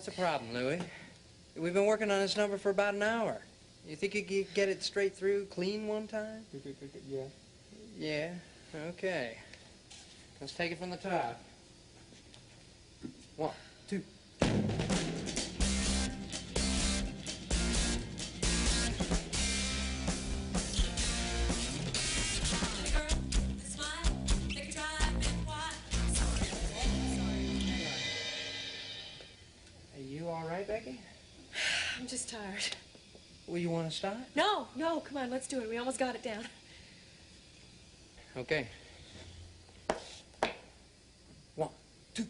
the problem, Louis? We've been working on this number for about an hour. You think you could get it straight through clean one time? Yeah. Yeah? Okay. Let's take it from the top. 1, 2. Are you all right, Becky? I'm just tired. Well, you want to start? No, come on, let's do it. We almost got it down. Okay. 1, 2.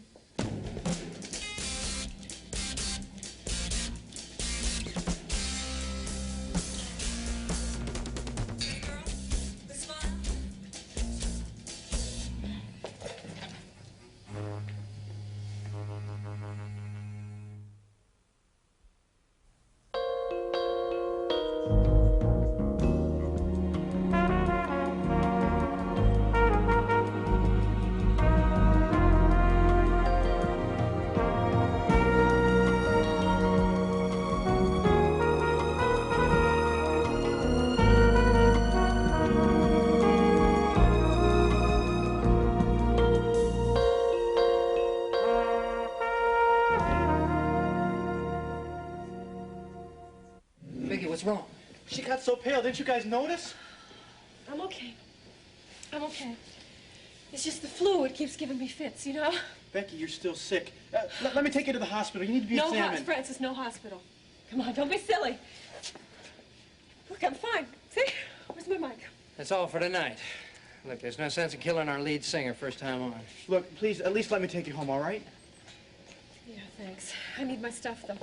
What's wrong? She got so pale. Didn't you guys notice? I'm okay. I'm okay. It's just the flu. It keeps giving me fits, you know? Becky, you're still sick. Let me take you to the hospital. You need to be examined. No, Francis, no hospital. Come on, don't be silly. Look, I'm fine. See? Where's my mic? That's all for tonight. Look, there's no sense in killing our lead singer first time on. Look, please, at least let me take you home, all right? Yeah, thanks. I need my stuff, though.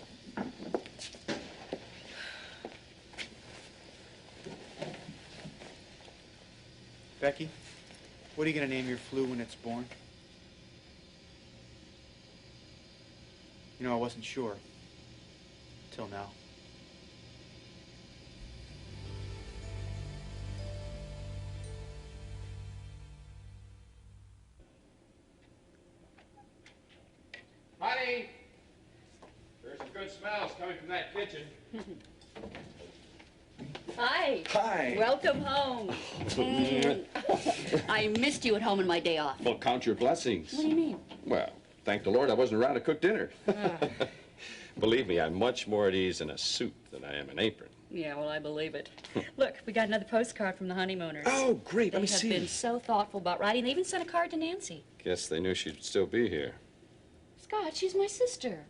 Becky, what are you going to name your flu when it's born? You know, I wasn't sure. Till now. Honey! There's some good smells coming from that kitchen. Hi. Hi. Welcome home. I missed you at home on my day off. Well, count your blessings. What do you mean? Well, thank the Lord I wasn't around to cook dinner. Believe me, I'm much more at ease in a suit than I am an apron. Yeah, well, I believe it. Look, we got another postcard from the honeymooners. Oh, great. They Let me have see. been so thoughtful about writing. They even sent a card to Nancy. Guess they knew she'd still be here. Scott, she's my sister.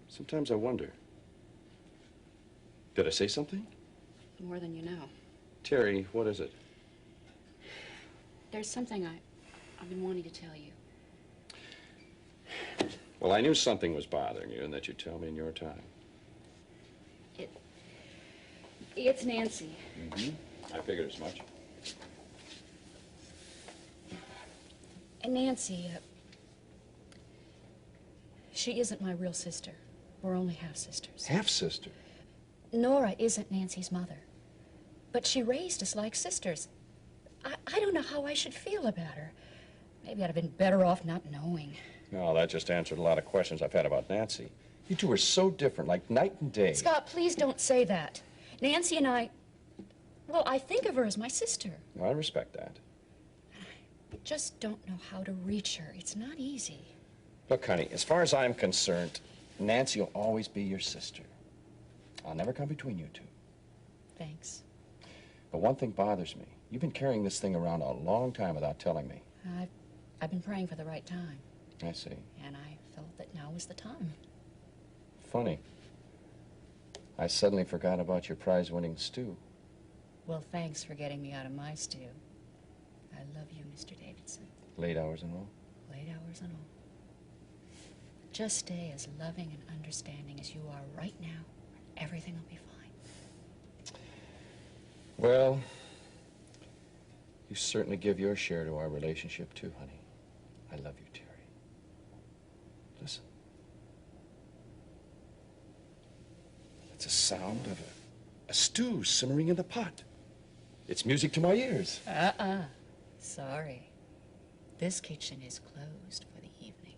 Sometimes I wonder. Did I say something? More than you know. Terry, what is it? There's something I've been wanting to tell you. Well, I knew something was bothering you and that you'd tell me in your time. It's Nancy. Mm-hmm. I figured as much. And Nancy, she isn't my real sister. We're only half-sisters. Half-sister? Nora isn't Nancy's mother. But she raised us like sisters. I don't know how I should feel about her. Maybe I'd have been better off not knowing. No, that just answered a lot of questions I've had about Nancy. You two are so different, like night and day. Scott, please don't say that. Nancy and I think of her as my sister. Well, I respect that. I just don't know how to reach her. It's not easy. Look, honey, as far as I'm concerned, Nancy will always be your sister. I'll never come between you two. Thanks. But one thing bothers me. You've been carrying this thing around a long time without telling me. I've been praying for the right time. I see. And I felt that now was the time. Funny. I suddenly forgot about your prize-winning stew. Well, thanks for getting me out of my stew. I love you, Mr. Davidson. Late hours and all? Late hours and all. Just stay as loving and understanding as you are right now. Everything will be fine. Well, you certainly give your share to our relationship, too, honey. I love you, Terry. Listen. It's a sound of a stew simmering in the pot. It's music to my ears. Sorry. This kitchen is closed for the evening.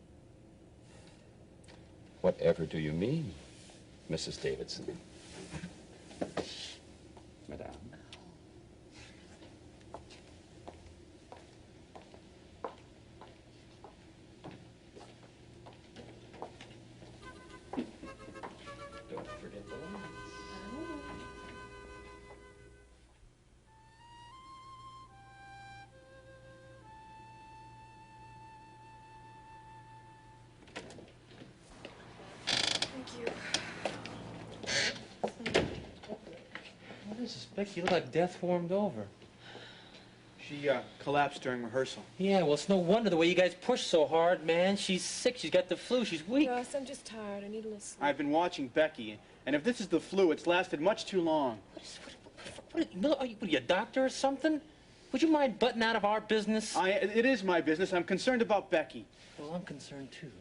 Whatever do you mean, Mrs. Davidson? Madame. Don't forget the lights. What is this, Becky? You look like death formed over. She collapsed during rehearsal. Yeah, well, it's no wonder the way you guys push so hard, man. She's sick. She's got the flu. She's weak. Russ, I'm just tired. I need a little sleep. I've been watching Becky, and if this is the flu, it's lasted much too long. Are you a doctor or something? Would you mind butting out of our business? It is my business. I'm concerned about Becky. Well, I'm concerned, too.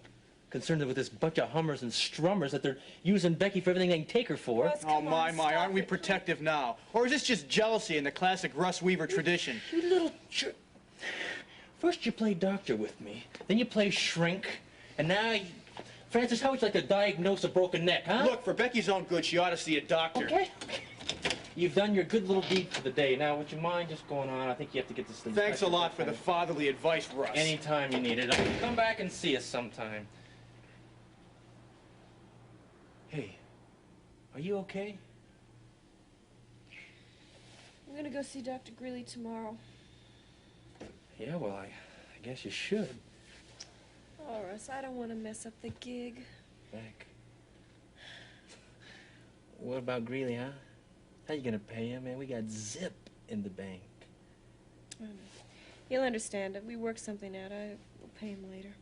Concerned with this bunch of hummers and strummers that they're using Becky for everything they can take her for. Russ, Oh, come on, my, stop aren't we it. protective now? Or is this just jealousy in the classic Russ Weaver tradition? You little jerk. First you play doctor with me, then you play shrink, and now you... Francis, how would you like to diagnose a broken neck, huh? Look, for Becky's own good, she ought to see a doctor. Okay. You've done your good little deed for the day. Now, would you mind just going on? I think you have to get this thing... Thanks a lot for the fatherly advice, Russ. Anytime you need it. Come back and see us sometime. Hey, are you okay? I'm gonna go see Dr. Greeley tomorrow. Yeah, well, I guess you should. Oh, Russ, I don't want to mess up the gig. Beck. What about Greeley, huh? How you gonna pay him, man? We got zip in the bank. He'll understand it. We work something out. I will pay him later.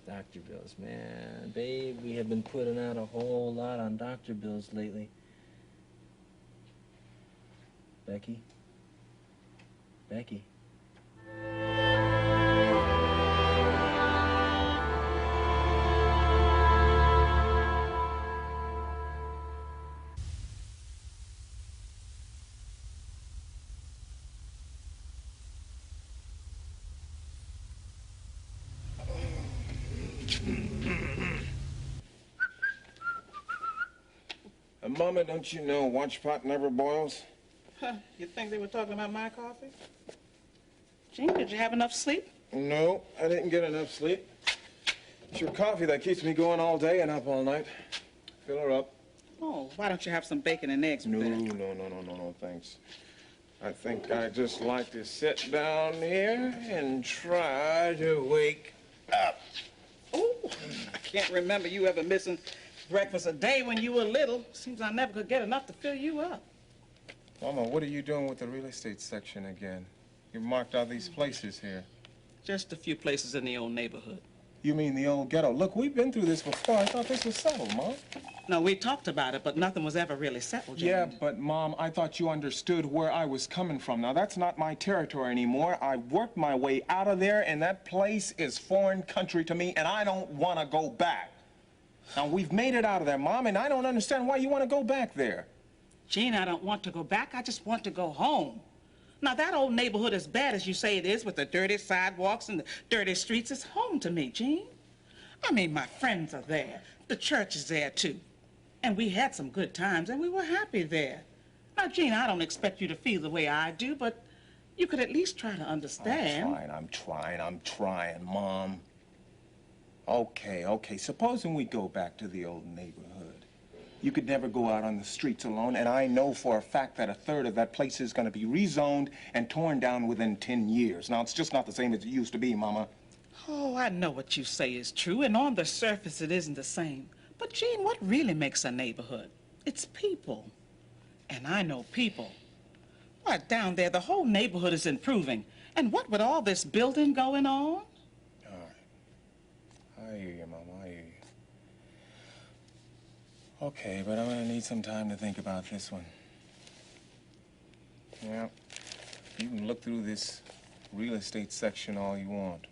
Doctor bills, man. Babe, we have been putting out a whole lot on doctor bills lately. Becky? Becky? Mama, don't you know watch pot never boils? Huh, you think they were talking about my coffee? Gene, did you have enough sleep? No, I didn't get enough sleep. It's your coffee that keeps me going all day and up all night. Fill her up. Oh, why don't you have some bacon and eggs with that? No, thanks. I think I'd just like to sit down here and try to wake up. Oh, I can't remember you ever missing breakfast a day when you were little. Seems I never could get enough to fill you up. Mama, what are you doing with the real estate section again? You marked out these places here. Just a few places in the old neighborhood. You mean the old ghetto? Look, we've been through this before. I thought this was settled, Mom. No, we talked about it, but nothing was ever really settled, Jane. Yeah, but, Mom, I thought you understood where I was coming from. Now, that's not my territory anymore. I worked my way out of there, and that place is foreign country to me, and I don't want to go back. Now, we've made it out of there, Mom, and I don't understand why you want to go back there. Gene, I don't want to go back. I just want to go home. Now, that old neighborhood, as bad as you say it is, with the dirty sidewalks and the dirty streets, is home to me, Gene. I mean, my friends are there. The church is there, too. And we had some good times, and we were happy there. Now, Gene, I don't expect you to feel the way I do, but you could at least try to understand. I'm trying, Mom. Okay. Supposing we go back to the old neighborhood. You could never go out on the streets alone, and I know for a fact that a third of that place is going to be rezoned and torn down within 10 years. Now, it's just not the same as it used to be, Mama. Oh, I know what you say is true, and on the surface it isn't the same. But, Gene, what really makes a neighborhood? It's people. And I know people. Why, down there, the whole neighborhood is improving. And what with all this building going on? All right. I hear you, Mama. I hear you. Okay, but I'm going to need some time to think about this one. Yeah, you can look through this real estate section all you want.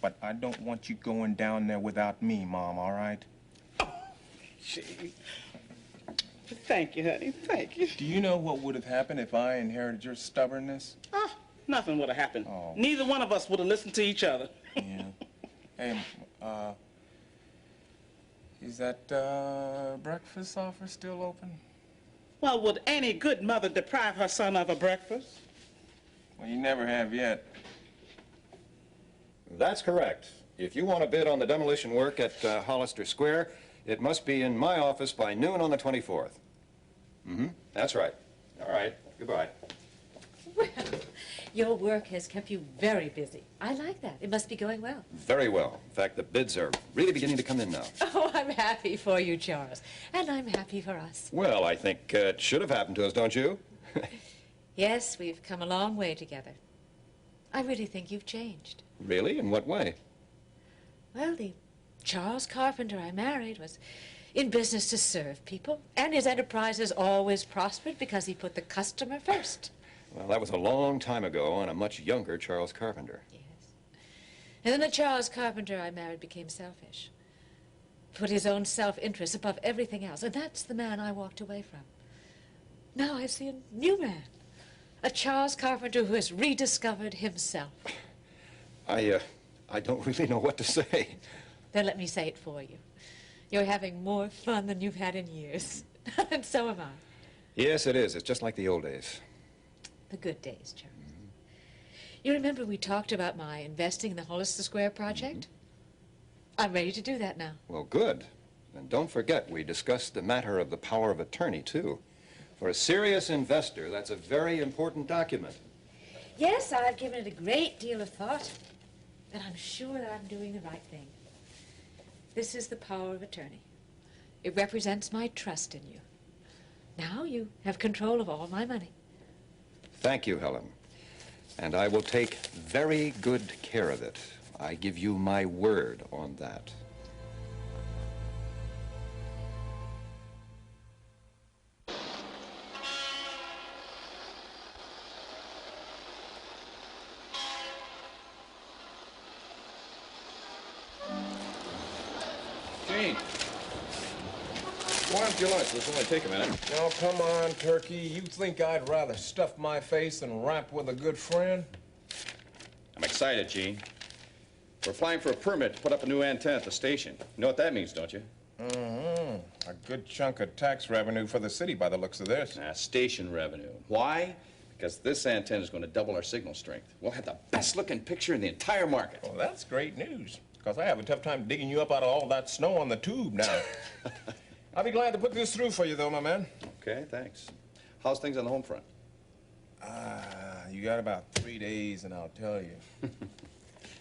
But I don't want you going down there without me, Mom, all right? Gee. Thank you, honey. Thank you. Do you know what would have happened if I inherited your stubbornness? Ah, nothing would have happened. Oh. Neither one of us would have listened to each other. Yeah. Hey, Is that breakfast offer still open? Well, would any good mother deprive her son of a breakfast? Well, you never have yet. That's correct. If you want to bid on the demolition work at Hollister Square, it must be in my office by noon on the 24th. Mm-hmm. That's right. All right. Goodbye. Well, your work has kept you very busy. I like that. It must be going well. Very well. In fact, the bids are really beginning to come in now. Oh, I'm happy for you, Charles. And I'm happy for us. Well, I think it should have happened to us, don't you? Yes, we've come a long way together. I really think you've changed. Really? In what way? Well, the Charles Carpenter I married was in business to serve people, and his enterprises always prospered because he put the customer first. Well, that was a long time ago on a much younger Charles Carpenter. Yes. And then the Charles Carpenter I married became selfish. Put his own self-interest above everything else, and that's the man I walked away from. Now I see a new man. A Charles Carpenter who has rediscovered himself. I don't really know what to say. Then let me say it for you. You're having more fun than you've had in years. And so am I. Yes, it is. It's just like the old days. The good days, Charles. You remember we talked about my investing in the Hollister Square project? I'm ready to do that now. Well, good. And don't forget, we discussed the matter of the power of attorney, too. For a serious investor, that's a very important document. Yes, I've given it a great deal of thought. And I'm sure that I'm doing the right thing. This is the power of attorney. It represents my trust in you. Now you have control of all my money. Thank you, Helen. And I will take very good care of it. I give you my word on that. Gene, warm up your lunch. This will only take a minute. Oh, come on, Turkey. You think I'd rather stuff my face than rap with a good friend? I'm excited, Gene. We're applying for a permit to put up a new antenna at the station. You know what that means, don't you? Mm-hmm. A good chunk of tax revenue for the city by the looks of this. Station revenue. Why? Because this antenna is going to double our signal strength. We'll have the best-looking picture in the entire market. Well, that's great news, because I have a tough time digging you up out of all that snow on the tube now. I'll be glad to put this through for you, though, my man. Okay, thanks. How's things on the home front? You got about 3 days, and I'll tell you.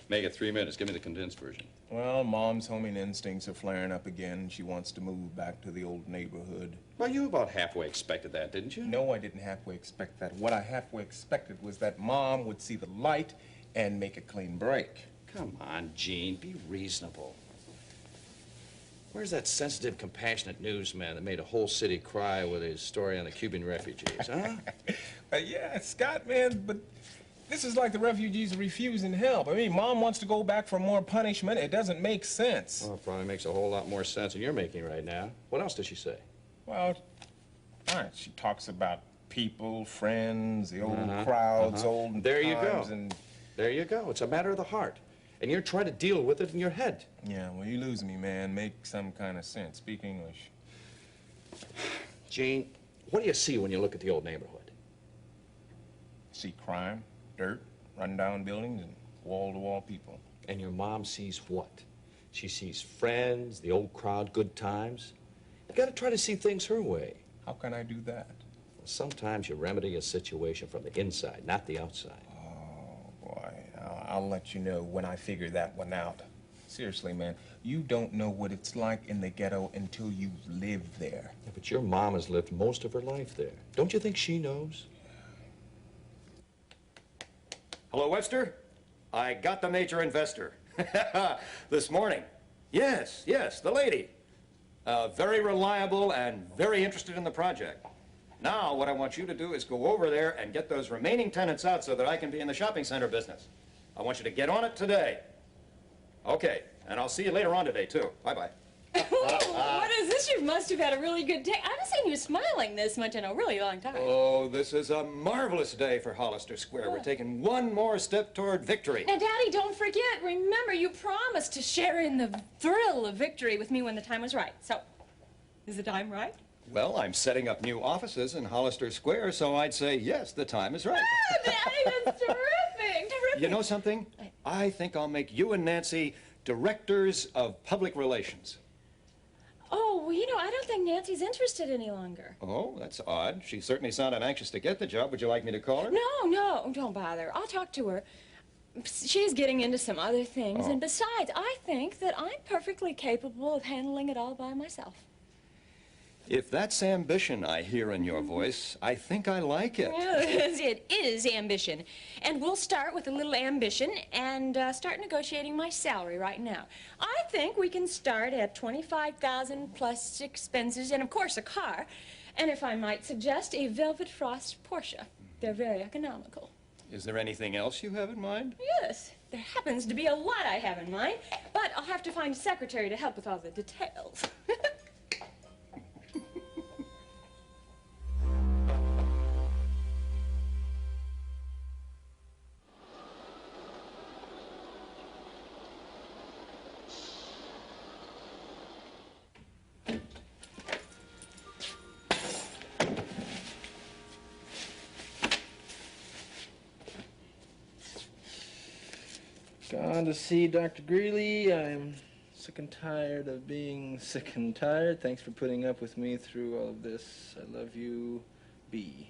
Make it 3 minutes. Give me the condensed version. Well, Mom's homing instincts are flaring up again. She wants to move back to the old neighborhood. Well, you about halfway expected that, didn't you? No, I didn't halfway expect that. What I halfway expected was that Mom would see the light and make a clean break. Come on, Gene. Be reasonable. Where's that sensitive, compassionate newsman that made a whole city cry with his story on the Cuban refugees, huh? Yeah, Scott, man, but this is like the refugees refusing help. I mean, Mom wants to go back for more punishment. It doesn't make sense. Well, it probably makes a whole lot more sense than you're making right now. What else does she say? Well, all right, she talks about people, friends, the old crowds, old There you times, go. and... There you go. It's a matter of the heart. And you're trying to deal with it in your head. Yeah, well, you lose me, man. Make some kind of sense. Speak English. Gene, what do you see when you look at the old neighborhood? See crime, dirt, run-down buildings, and wall-to-wall people. And your mom sees what? She sees friends, the old crowd, good times. You gotta try to see things her way. How can I do that? Well, sometimes you remedy a situation from the inside, not the outside. Oh, boy. I'll let you know when I figure that one out. Seriously, man, you don't know what it's like in the ghetto until you've lived there. Yeah, but your mom has lived most of her life there. Don't you think she knows? Hello, Webster? I got the major investor. This morning. Yes, the lady. Very reliable and very interested in the project. Now, what I want you to do is go over there and get those remaining tenants out so that I can be in the shopping center business. I want you to get on it today. Okay, and I'll see you later on today, too. Bye-bye. What is this? You must have had a really good day. I haven't seen you smiling this much in a really long time. Oh, this is a marvelous day for Hollister Square. We're taking one more step toward victory. Now, Daddy, don't forget. Remember, you promised to share in the thrill of victory with me when the time was right. So, is the time right? Well, I'm setting up new offices in Hollister Square, so I'd say yes, the time is right. Ah, Daddy, that's terrific. Terrific. You know something? I think I'll make you and Nancy directors of public relations. Oh, well, I don't think Nancy's interested any longer. Oh, that's odd. She certainly sounded anxious to get the job. Would you like me to call her? No, don't bother. I'll talk to her. She's getting into some other things, and besides, I think that I'm perfectly capable of handling it all by myself. If that's ambition I hear in your voice, I think I like it. Yes, it is ambition. And we'll start with a little ambition and start negotiating my salary right now. I think we can start at $25,000 plus expenses and, of course, a car. And if I might suggest, a Velvet Frost Porsche. They're very economical. Is there anything else you have in mind? Yes, there happens to be a lot I have in mind, but I'll have to find a secretary to help with all the details. Gone to see Dr. Greeley. I'm sick and tired of being sick and tired. Thanks for putting up with me through all of this. I love you, B.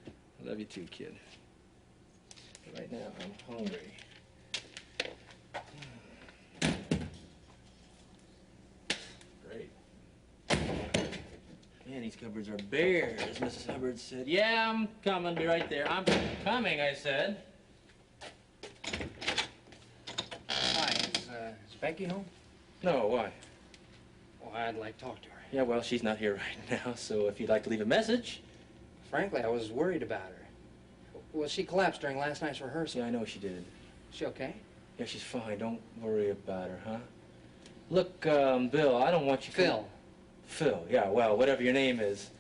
I love you too, kid. But right now, I'm hungry. Great. Man, these cupboards are bare, as Mrs. Hubbard said. Yeah, I'm coming. Be right there. I'm coming, I said. Hi, is Becky home? No, why? Well, I'd like to talk to her. Yeah, well, she's not here right now, so if you'd like to leave a message. Frankly, I was worried about her. Well, she collapsed during last night's rehearsal. Yeah, I know she did. Is she okay? Yeah, she's fine. Don't worry about her, huh? Look, Bill, I don't want you... Phil. Phil, yeah, well, whatever your name is.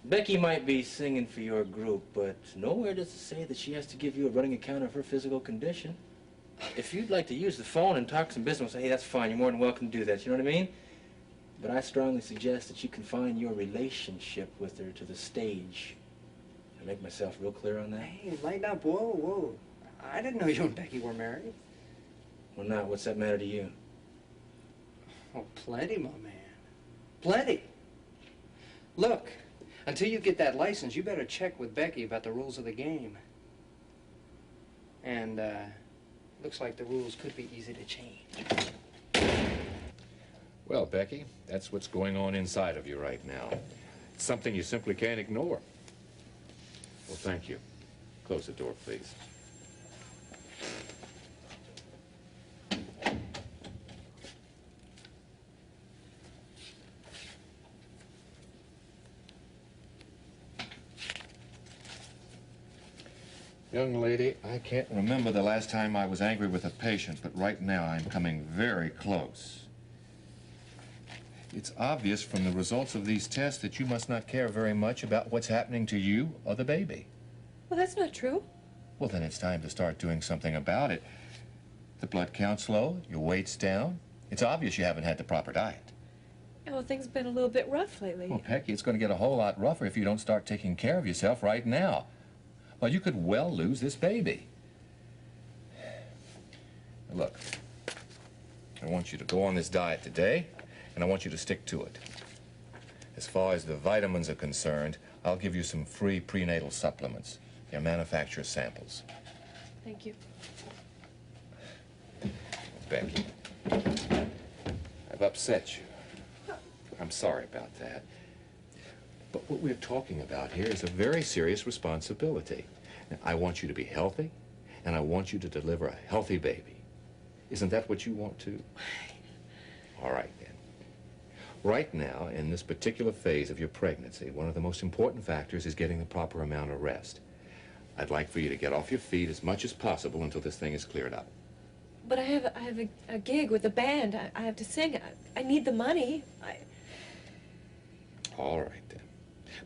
Becky might be singing for your group, but nowhere does it say that she has to give you a running account of her physical condition. If you'd like to use the phone and talk some business, hey, that's fine. You're more than welcome to do that. You know what I mean? But I strongly suggest that you confine your relationship with her to the stage. Did I make myself real clear on that? Hey, lighten up. Whoa. I didn't know you and Becky were married. Well, now, what's that matter to you? Oh, plenty, my man. Plenty. Look, until you get that license, you better check with Becky about the rules of the game. And, looks like the rules could be easy to change. Well, Becky, that's what's going on inside of you right now. It's something you simply can't ignore. Well, thank you. Close the door, please. Young lady, I can't remember the last time I was angry with a patient, but right now I'm coming very close. It's obvious from the results of these tests that you must not care very much about what's happening to you or the baby. Well, that's not true. Well, then it's time to start doing something about it. The blood count's low, your weight's down. It's obvious you haven't had the proper diet. Well, things have been a little bit rough lately. Well, Becky, it's going to get a whole lot rougher if you don't start taking care of yourself right now. Well, you could well lose this baby. Look, I want you to go on this diet today, and I want you to stick to it. As far as the vitamins are concerned, I'll give you some free prenatal supplements. They're manufacturer samples. Thank you. Becky, I've upset you. I'm sorry about that. But what we're talking about here is a very serious responsibility. Now, I want you to be healthy, and I want you to deliver a healthy baby. Isn't that what you want to? All right, then. Right now, in this particular phase of your pregnancy, one of the most important factors is getting the proper amount of rest. I'd like for you to get off your feet as much as possible until this thing is cleared up. But I have a gig with a band. I have to sing. I need the money. All right, then.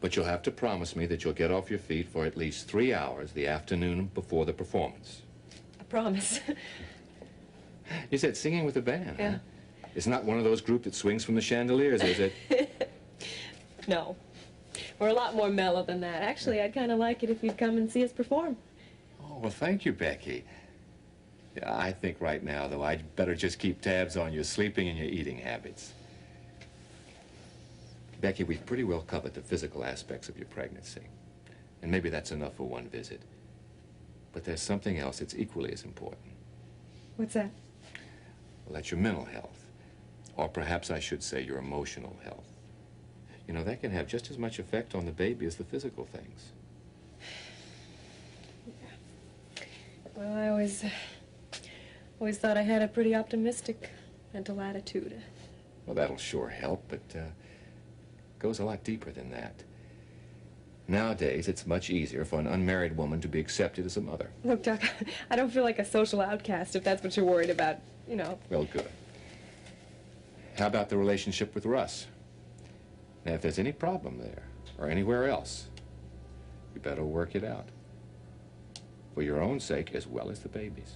But you'll have to promise me that you'll get off your feet for at least 3 hours the afternoon before the performance. I promise. You said singing with a band, Yeah. huh? It's not one of those groups that swings from the chandeliers, is it? No. We're a lot more mellow than that. Actually, I'd kind of like it if you'd come and see us perform. Oh, well, thank you, Becky. Yeah, I think right now, though, I'd better just keep tabs on your sleeping and your eating habits. Becky, we've pretty well covered the physical aspects of your pregnancy. And maybe that's enough for one visit. But there's something else that's equally as important. What's that? Well, that's your mental health. Or perhaps I should say your emotional health. You know, that can have just as much effect on the baby as the physical things. Well, I always thought I had a pretty optimistic mental attitude. Well, that'll sure help, but goes a lot deeper than that. Nowadays, it's much easier for an unmarried woman to be accepted as a mother. Look, Doc, I don't feel like a social outcast if that's what you're worried about, you know. Well, good. How about the relationship with Russ? Now, if there's any problem there, or anywhere else, you better work it out. For your own sake as well as the baby's.